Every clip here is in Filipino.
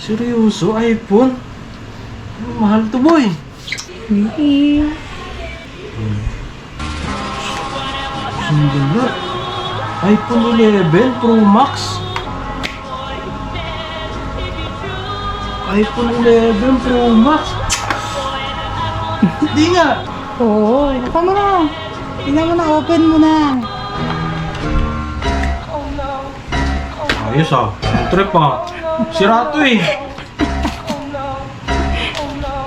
Seryoso, iPhone? Mahal to, boy. Sandala. iPhone 11 Pro Max. iPhone 11 Pro Max. Hindi nga. Oo, ito mo na. Tingnan mo na, open mo na. Ayos ah. Ang trip ah. Sira to eh.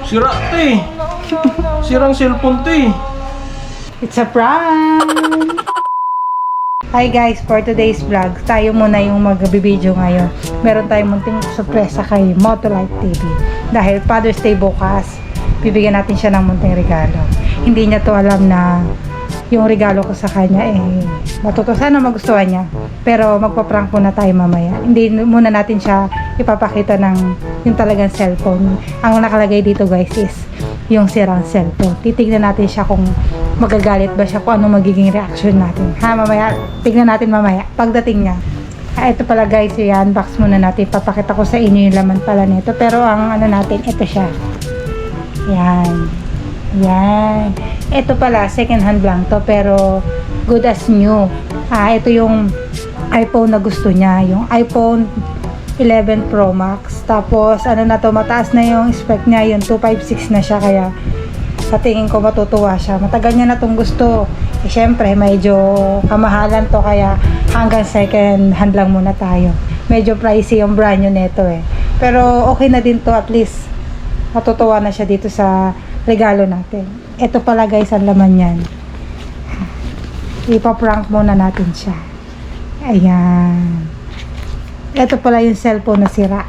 Sira to eh. Sirang cellphone to eh. It's a prank! Hi guys, for today's vlog, tayo muna yung mag-video ngayon. Meron tayong munting sorpresa kay Motolife TV. Dahil Father's Day bukas, bibigyan natin siya ng munting regalo. Hindi niya to alam na yung regalo ko sa kanya sana magustuhan niya. Pero magpa-prank muna tayo mamaya. Hindi muna natin siya ipapakita ng yung talagang cellphone. Ang nakalagay dito guys is yung sirang cellphone. Titignan natin siya kung magagalit ba siya, kung ano magiging reaction natin. Mamaya, tignan natin mamaya pagdating niya. Ito pala guys, i-unbox muna natin. Papakita ko sa inyo yung laman pala nito. Pero ang ano natin, ito siya. Yan. Ito pala, second hand lang to, pero good as new. Ito yung iPhone na gusto niya, yung iPhone 11 Pro Max. Tapos ano na to, mataas na yung spec niya, yung 256 na siya, kaya sa tingin ko matutuwa siya. Matagal niya na tong gusto. Syempre medyo kamahalan to, kaya hanggang second hand lang muna tayo. Medyo pricey yung brand new nito pero okay na din to, at least matutuwa na siya dito sa regalo natin. Ito pala guys ang laman yan. Ipaprank muna natin siya. Ayan. Ito pala yung cellphone na sira.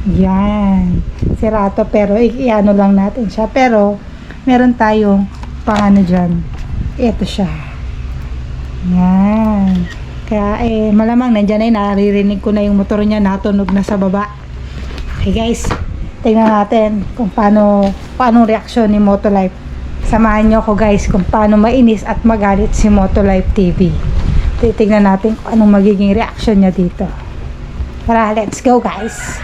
Yan. Sira to, pero i-ano lang natin siya. Pero meron tayong pangano dyan. Ito siya. Yan. Kaya malamang nandyan naririnig ko na yung motor niya, natunog na sa baba. Okay guys, tingnan natin kung paano reaksyon ni Motolife. Samahan nyo ako guys kung paano mainis at magalit si Motolife TV. Titignan natin kung anong magiging reaction niya dito. Tara, let's go guys.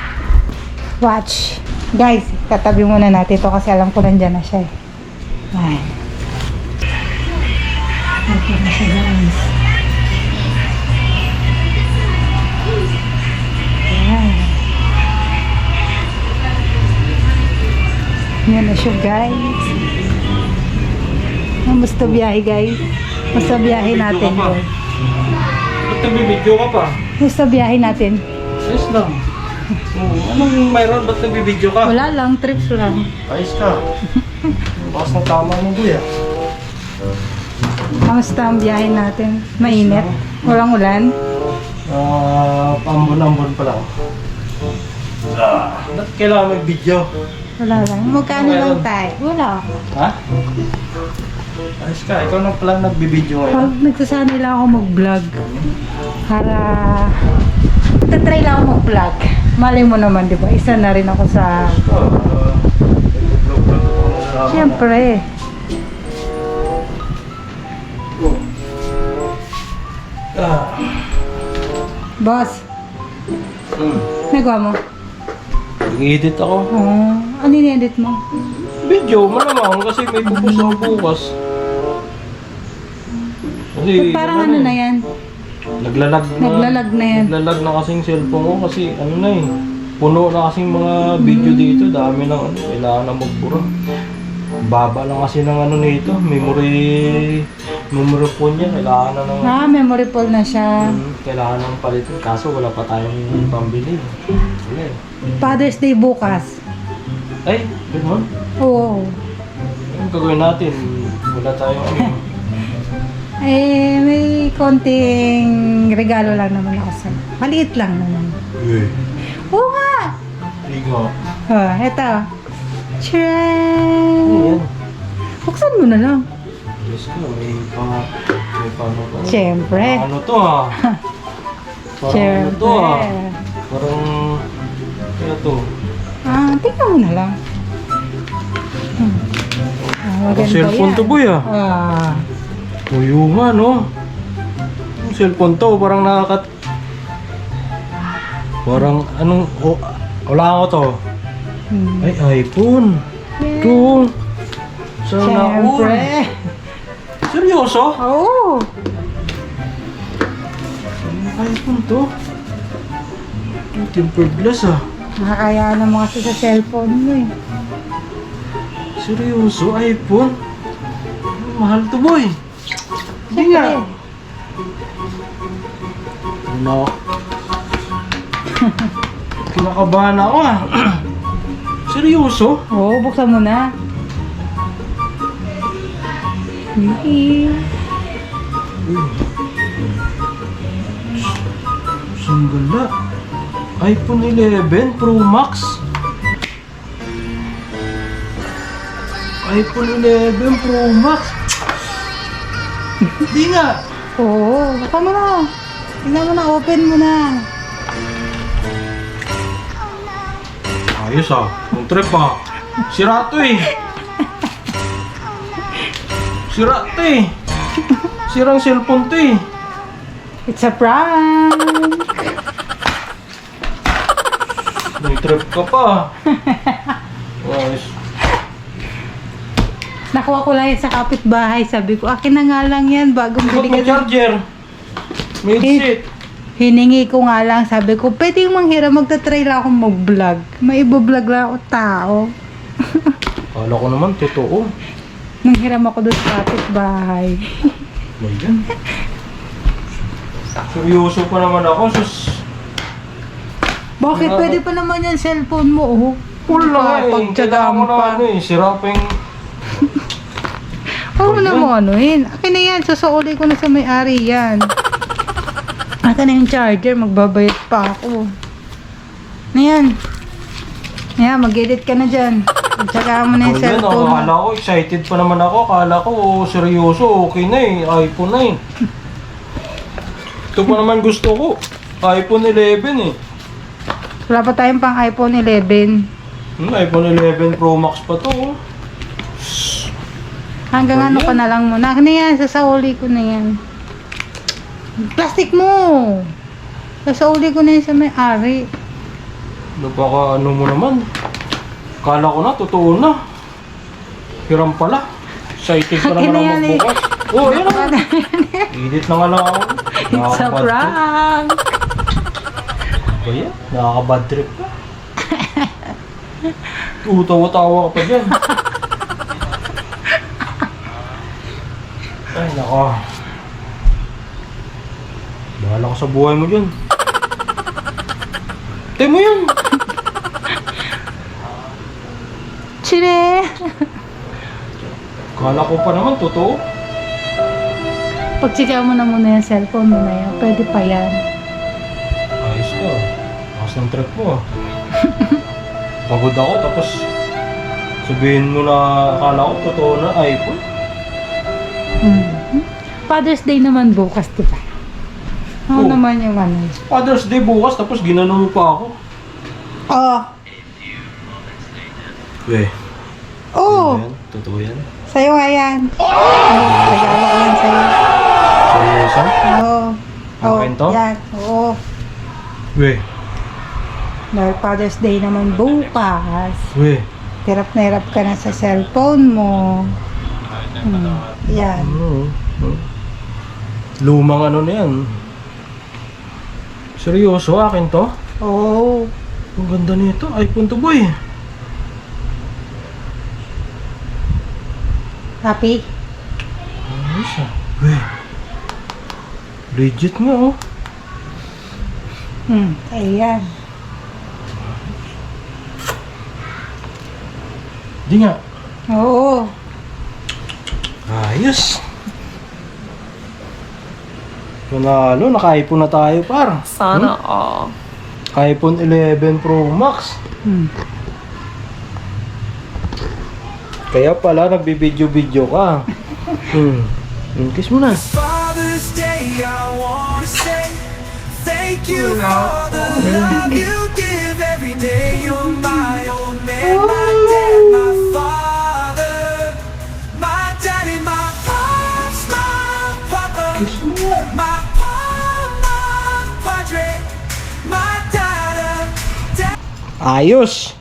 Watch. Guys, tatabi muna natin ito kasi alam ko nandyan na siya Ayan. Ito na siya guys. Ayan. Yan na siya guys. Musta biyahe guys? Musta biyahe natin guys? Ba't nagbibideo ka pa? Musta biyahe natin? Ayos lang. Anong mayroon? Ba't nagbibideo ka? Wala lang, trips lang. Ayos ka. Bakas na tama mo kuya. Kamusta ang biyahe natin? Mainit? Walang ulan? Pambon-ambon pa lang. Ba't kailangan may video? Wala lang. Magkano lang tayo? Wala. Ha? Ayos ka, ikaw na pala nagbibideo ngayon. Pag nagsasanay lang ako mag-vlog. Para tatry lang ako mag-vlog. Malay mo naman, di ba? Isa na rin ako sa... Siyempre. Boss, nagawa mo? Nag-edit ako. Ano in-edit mo? Video, malamang kasi may pupus ako bukas. Kasi, Parang ano na yan? Naglalag na yan. Naglalag na kasing cellphone ko kasi ano na puno na kasing mga video dito. Dami ng kailangan na magbura. Baba lang kasi ng nito, memory phone niya. Kailangan na ng... memory full na siya. Kailangan ng palitin. Kaso wala pa tayong pambili. Wala Father's Day bukas. Ay, gano'n? Oo. Anong gagawin natin? Wala tayong may konting regalo lang naman ako sa'yo. Maliit lang naman. Oo nga! Ligo. Eto. Tcharan! Ayan. Buksan mo na lang. Diyos ko, may paano ba? Siyempre. Ano to Parang ano to Parang, kaya to. Tingnan mo na lang. Maganda Cellphone yan. to boy Tuyungan Yung cellphone to parang parang anong Wala ko to. Ay, iPhone. Ito. Sana all. Siyempre. Seryoso? Oo. iPhone to. Ito, tempered glass ah. Nakakaya naman kasi sa cellphone mo eh. Seryoso, iPhone? Mahal to, boy. Hindi nga. Ano? Kinakabahan ako ah. Seryoso? Oo, buksan mo na. Sanggala. iPhone 11 Pro Max. iPhone 11 Pro Max. Hindi nga. Oo, buksan mo na. Tingnan mo na, open mo na. Ayos ah. Ang trip ah. Sira to eh. Sira to eh. Sirang cellphone to eh. It's a prank! May trip ka pa. Ayos. Nakuha ko lang yan sa kapitbahay. Sabi ko, akin na nga lang yan. Bagong Ba't bili may ka. charger? May headset. Hiningi ko nga lang. Sabi ko, pwede yung manghiram. Magta-try lang akong mag-vlog. May iba-vlog lang ako tao. Kala ko naman, totoo. Nanghiram ako doon sa kapitbahay. May yan. Seryoso pa naman ako. Bakit? Wala. Pwede pa naman yan cellphone mo, oh. Wala eh. Pagtsagaan Kailangan ko na pa. ano eh. Sira pa yung... Huwag mo na mo ano yun. Akin na yan. Susuuli ko na sa may-ari yan. Akin na yung charger. Magbabayad pa ako. Na yan. Ayan, mag-edit ka na dyan. Pagtsagaan mo na yung Oh, yan, cellphone mo. akala ko, excited pa naman ako. Akala ko, seryoso, okay na eh. iPhone na eh. Ito pa naman gusto ko. iPhone 11 eh. Wala pa tayong pang iPhone 11. iPhone 11 Pro Max pa to. Oh. Hanggang Oh, ano yan. ka na lang muna. Ano yan? Sasauli ko na yan. Plastic mo! Sasauli ko na yan sa may-ari. Baka ano mo naman. Kala ko na, totoo na. Hiram pala. Excited pa Akin naman na ako yan eh. magbukas. Oh, yan na. Edit na nga lang ako. It's a Nakakabad trip. prank! Ba yan? Nakakabad trip ka. Utawa-tawa ka pa dyan. Ay, nako. Bahala ka sa buhay mo dyan. Tayo mo yan. Chine! Kala ko pa naman, totoo. Pagtsika mo na muna yung cellphone mo na yan. Pwede pa yan. Ayos ka. Lakas ng trip mo ah. Pagod ako tapos sabihin mo na akala ko totoo na iPhone. Father's Day naman bukas, diba? Ano Oh. naman yung ano? Father's Day bukas tapos ginano mo pa ako. Oh! Eh. Oh! Yan, totoo yan. Sa'yo nga yan. Regalo ko yan sa'yo. Seryoso? Oo. Oh, Akin to? yan. Oo. Weh. Dahil Father's Day naman bukas. Weh. Hirap na hirap ka na sa cellphone mo. Yan. Ano? Lumang ano na yan. Seryoso, akin to? Oo. Ang ganda nito. iPhone to, boy. Happy? Ayos ah. Weh. Legit nga oh. Ayan. Di nga. Oo. Ayos. Panalo, naka-iPhone na tayo par. Sana all. iPhone 11 Pro Max. Kaya pala nagbibideo-video ka. Kiss mo na. Father's Day, I wanna say thank you for the love you give every day. You're my old man, my dad, my father, my daddy, my pops, my papa, my mama, padre, my dada. Ayos!